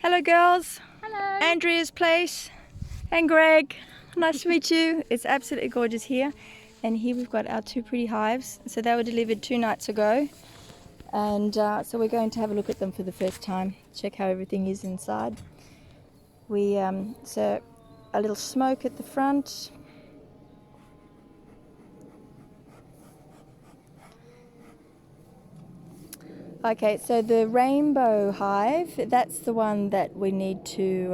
Hello girls. Hello. Andrea's place and Greg. Nice to meet you. It's absolutely gorgeous here. And here we've got our two pretty hives. So they were delivered 2 nights ago. And so we're going to have a look at them for the first time. Check how everything is inside. So a little smoke at the front. Okay, so the rainbow hive, that's the one that we need to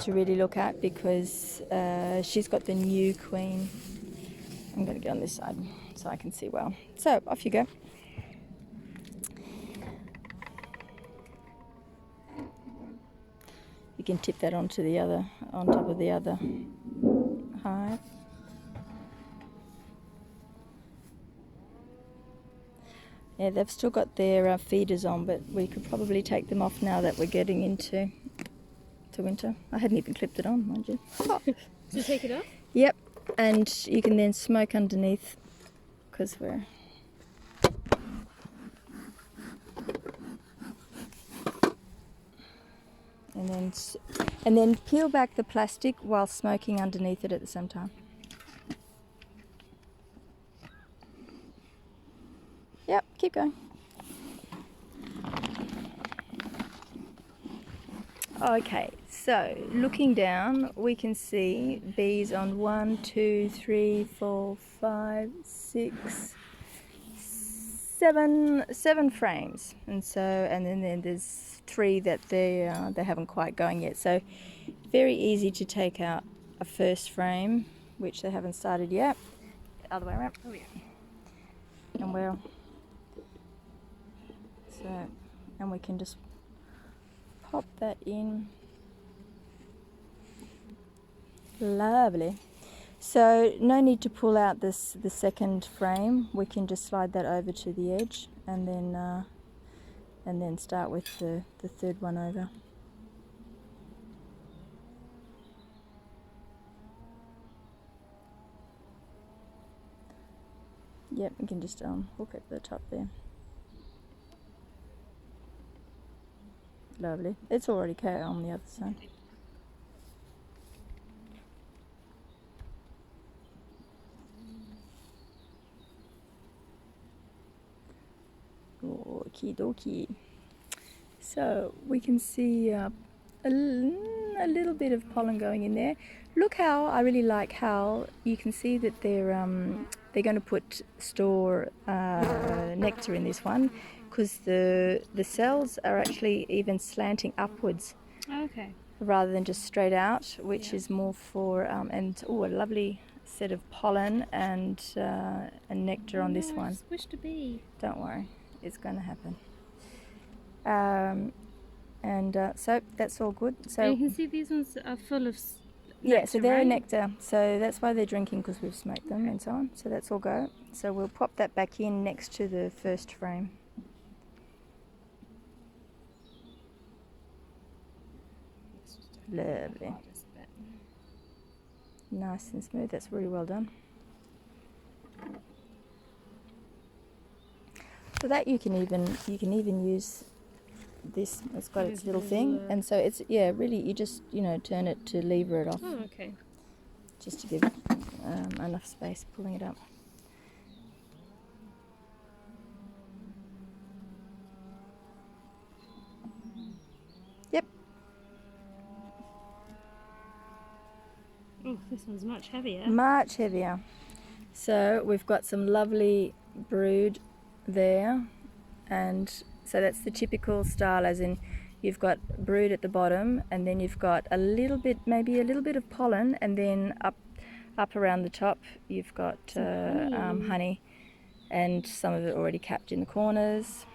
really look at because she's got the new queen. I'm going to get on this side so I can see well. So off you go. You can tip that onto the other, on top of the other hive. Yeah, they've still got their feeders on, but we could probably take them off now that we're getting into winter. I hadn't even clipped it on, mind you. So take it off? Yep, and you can then smoke underneath because we're... And then peel back the plastic while smoking underneath it at the same time. Yep, keep going. Okay, so looking down, we can see bees on 1, 2, 3, 4, 5, 6, 7 frames, and then there's 3 that they haven't quite going yet. So very easy to take out a first frame, which they haven't started yet. Other way around. Oh yeah. And we can just pop that in. Lovely. So no need to pull out the second frame. We can just slide that over to the edge and then start with the third one over. Yep, we can just hook it at the top there. Lovely. It's already cut on the other side. Okie dokie. So we can see a little bit of pollen going in there. Look how I really like how you can see that they're going to store nectar in this one because the cells are actually even slanting upwards. Okay. Rather than just straight out, which is more for a lovely set of pollen and nectar on this one. I just wish to be. Don't worry, it's going to happen. So that's all good. So and you can see these ones are full of nectar, so they're right? nectar. So that's why they're drinking, because we've smoked them and so on. So that's all go. So we'll pop that back in next to the first frame. Lovely. Nice and smooth. That's really well done. For that you can even use this. It's got its little thing, and so it's really you just turn it to lever it off. Oh, okay. Just to give it enough space pulling it up. Yep. Oh, this one's much heavier. Much heavier. So we've got some lovely brood there, and so that's the typical style, as in you've got brood at the bottom, and then you've got maybe a little bit of pollen, and then up around the top you've got honey, and some of it already capped in the corners.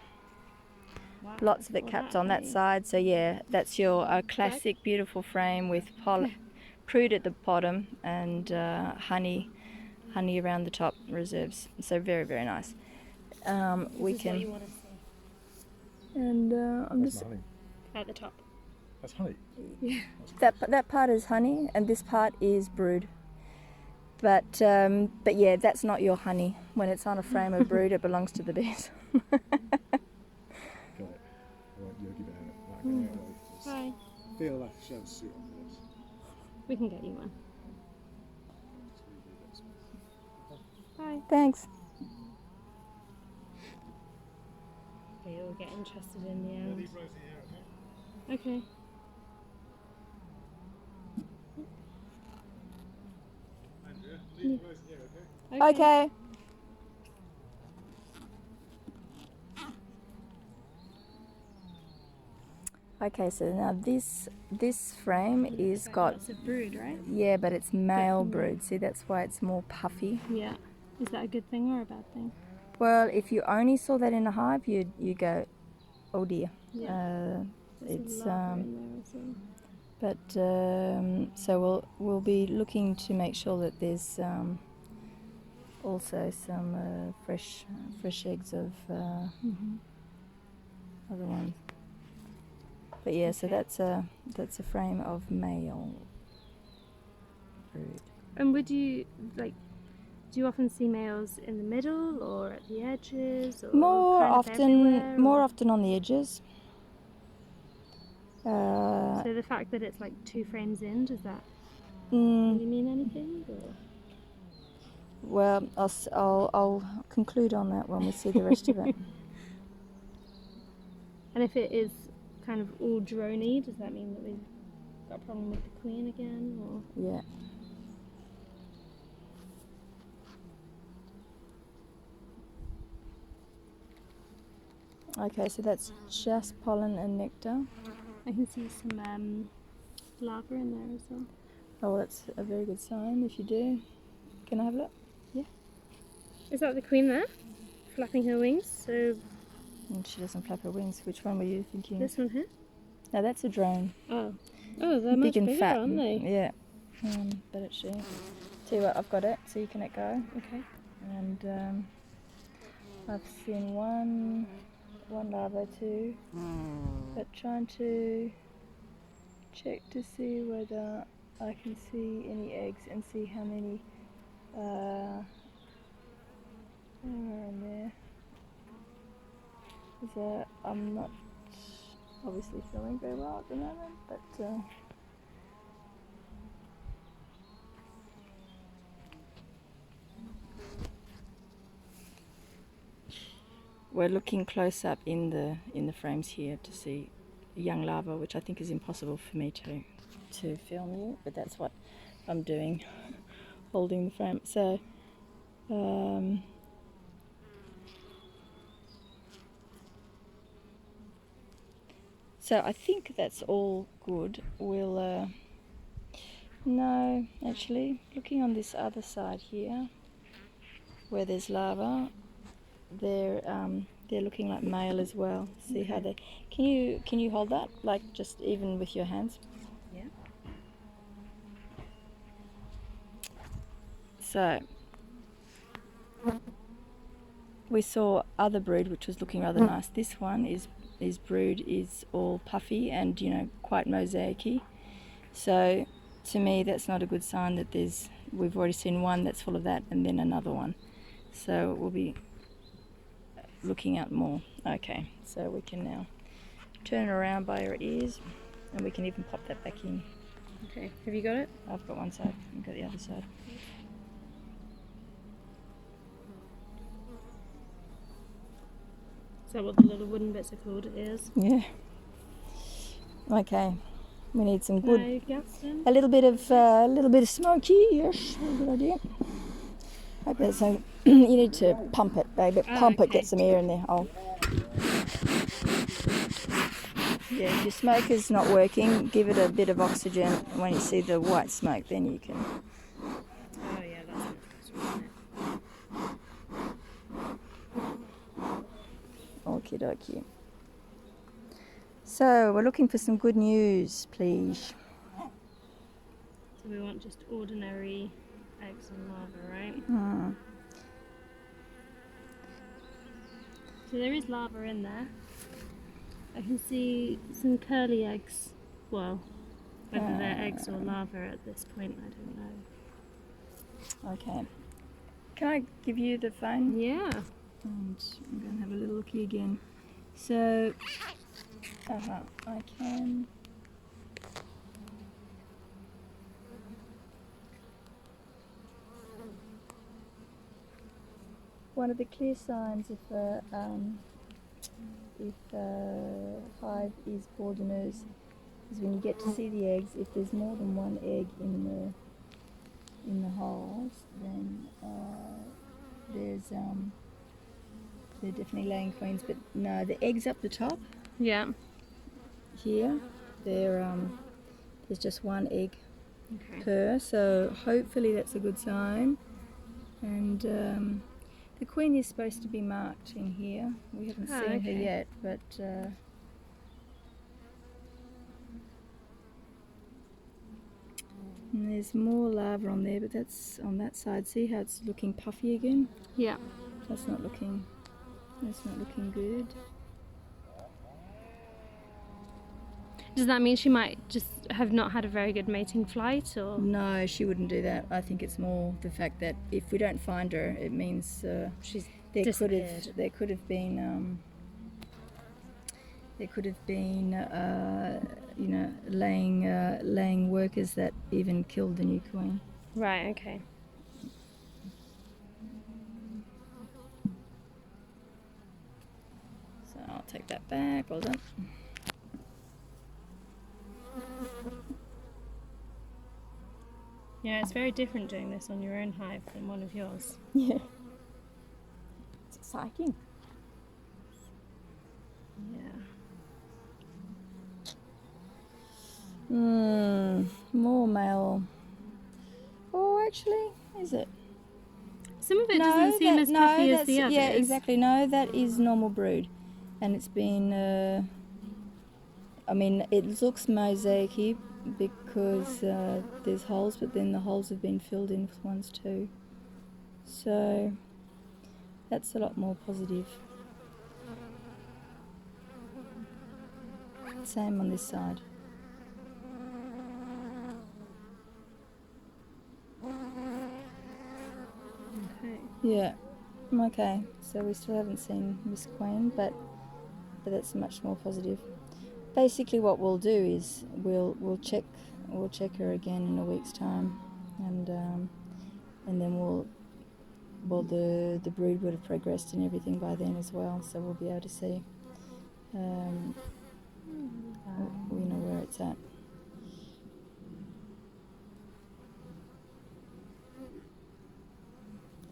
Wow. Lots of it capped on that side. So yeah, that's your classic beautiful frame with brood at the bottom and honey around the top reserves. So very, very nice. We can. What you want to see. And I'm just honey? At the top. That's honey. Yeah. That part is honey, and this part is brood. But yeah, that's not your honey. When it's on a frame of brood, it belongs to the bees. Got it. I won't yogi bear it. Bye. I feel like I should have a suit on for this. We can get you one. Bye. Thanks. Okay, we'll get interested in the end. Leave Rosie here, okay? Okay. Andrea, leave Rosie here, okay? Okay. Okay, so now this frame is got, Lots of brood, right? yeah, but it's male Definitely. brood. See, that's why it's more puffy. Yeah. Is that a good thing or a bad thing? Well, if you only saw that in a hive, you go, oh dear. Yeah. There's It's a larva in there as well. but so we'll be looking to make sure that there's also some fresh eggs of other ones. But yeah, so Okay. that's a frame of male brood. And would you do you often see males in the middle or at the edges or More kind of everywhere, more or- often on the edges. So the fact that it's like 2 frames in, does that Mm, really mean anything? Or? well, I'll conclude on that when we see the rest of it. And if it is kind of all drony, does that mean that we've got a problem with the queen again? Or Yeah. Okay, so that's just pollen and nectar. I can see some larva in there as well. Oh, well, that's a very good sign if you do. Can I have a look? Is that the queen there, flapping her wings? So And she doesn't flap her wings. Which one were you thinking? this one here? No, that's a drone. Oh, they're much Big and bigger, fat. aren't they? Yeah. But actually, tell you what, I've got it, so you can let go. Okay. And I've seen one larva too, but trying to check to see whether I can see any eggs and see how many are in there. So I'm not obviously feeling very well at the moment, but we're looking close up in the frames here to see a young larva, which I think is impossible for me to film you, but that's what I'm doing, holding the frame. So so I think that's all good. We'll no, actually, looking on this other side here, where there's larva, they're looking like male as well. See how they? Can you hold that, like just even with your hands? Yeah. So we saw other brood which was looking rather nice. This one is brood is all puffy and quite mosaicy. So to me that's not a good sign that we've already seen one that's full of that and then another one. So we'll be looking out more. Okay, so we can now turn around by our ears and we can even pop that back in. Okay. Have you got it? I've got one side, I've got the other side. Is that what the little wooden bits are called? Ears. Yeah. Okay. We need some good, No gas then? a little bit of smoky. Yes, good idea. Hope that's so. You need to pump it, baby. Oh, Pump it. okay. Get some air in there. Oh. Yeah. If your smoker's not working, give it a bit of oxygen. When you see the white smoke, then you can. Oh yeah, that's much better, isn't it? Okie dokie. So we're looking for some good news, please. So we want just ordinary eggs and larva, right? Hmm. So there is larva in there. I can see some curly eggs. Well, whether they're eggs or larva at this point, I don't know. Okay. Can I give you the phone? Yeah. And I'm going to have a little looky again. So, I can. one of the clear signs if hive is poisonous is when you get to see the eggs. If there's more than one egg in the holes, then they're definitely laying queens. But no, the eggs up the top Yeah. here, there's just one egg Okay. per, so hopefully that's a good sign. And the queen is supposed to be marked in here. We haven't seen her yet, but and there's more larvae on there, but that's on that side. See how it's looking puffy again? Yeah. That's not looking good. Does that mean she might just have not had a very good mating flight, or? No, she wouldn't do that. I think it's more the fact that if we don't find her, it means She's there disappeared. could have been laying workers that even killed the new queen. Right, okay. So I'll take that back. Well done. Yeah, it's very different doing this on your own hive than one of yours. Yeah. It's exciting. Yeah. More male. Oh, actually, is it? Some of it doesn't seem as puffy as the others. Yeah, exactly. No, that is normal brood. And it's been, I mean, it looks mosaic-y because there's holes, but then the holes have been filled in with ones too. So that's a lot more positive. Same on this side. Okay. Yeah. Okay. So we still haven't seen Miss Queen, but that's much more positive. Basically, what we'll do is we'll check her again in a week's time, and then the brood would have progressed and everything by then as well, so we'll be able to see we know where it's at.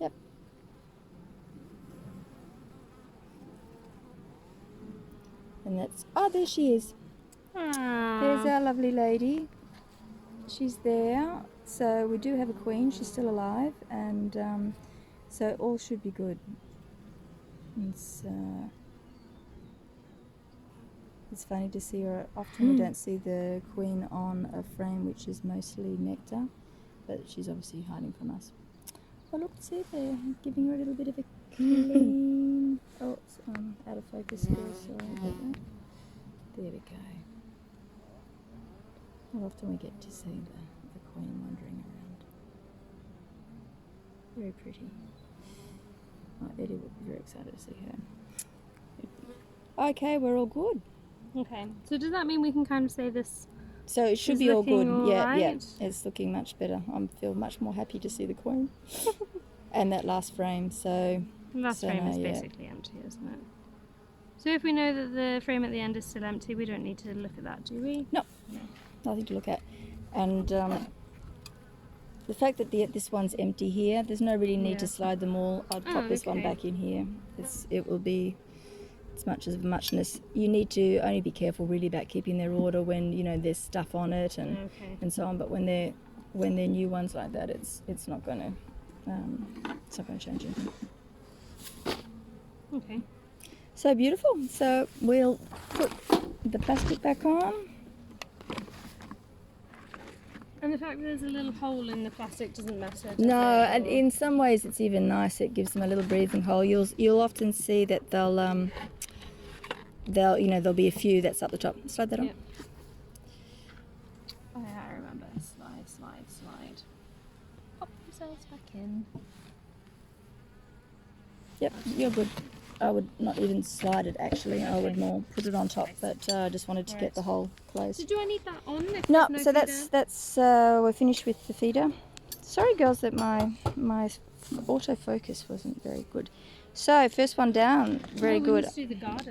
Yep. And that's, oh, there she is. There's our lovely lady. She's there. So we do have a queen. She's still alive, and so all should be good. It's funny to see her. Often we don't see the queen on a frame, which is mostly nectar, but she's obviously hiding from us. Oh, look, see there, giving her a little bit of a clean. Oh, it's out of focus here, sorry about that. There we go. How often we get to see the queen wandering around. Very pretty. Oh, Eddie would be very excited to see her. Okay, we're all good. Okay. So does that mean we can kind of say this? So it should Is be all good. looking all Yeah, right? it's looking much better. I feel much more happy to see the queen and that last frame. So Last So frame no, is yeah. basically empty, isn't it? So if we know that the frame at the end is still empty, we don't need to look at that, do we? nothing to look at. And the fact that this one's empty here, there's no really need to Yeah. slide them all. I'd pop this one okay. back in here. It will be as much as muchness. You need to only be careful really about keeping their order when there's stuff on it and so on. But when they're new ones like that, it's not going to change anything. Okay. So beautiful. So we'll put the plastic back on. And the fact that there's a little hole in the plastic doesn't matter, does No, it? and in some ways it's even nice. It gives them a little breathing hole. You'll often see that there'll be a few that's up the top. Slide that on. Yep. Oh, yeah, I remember. Slide. Pop yourselves back in. Yep, you're good. I would not even slide it actually. I would more put it on top, but I just wanted to get the hole closed. So do I need that on? If No, there's so feeder? that's we're finished with the feeder. Sorry, girls, that my autofocus wasn't very good. So first one down, very Oh, we good. need to do the garden.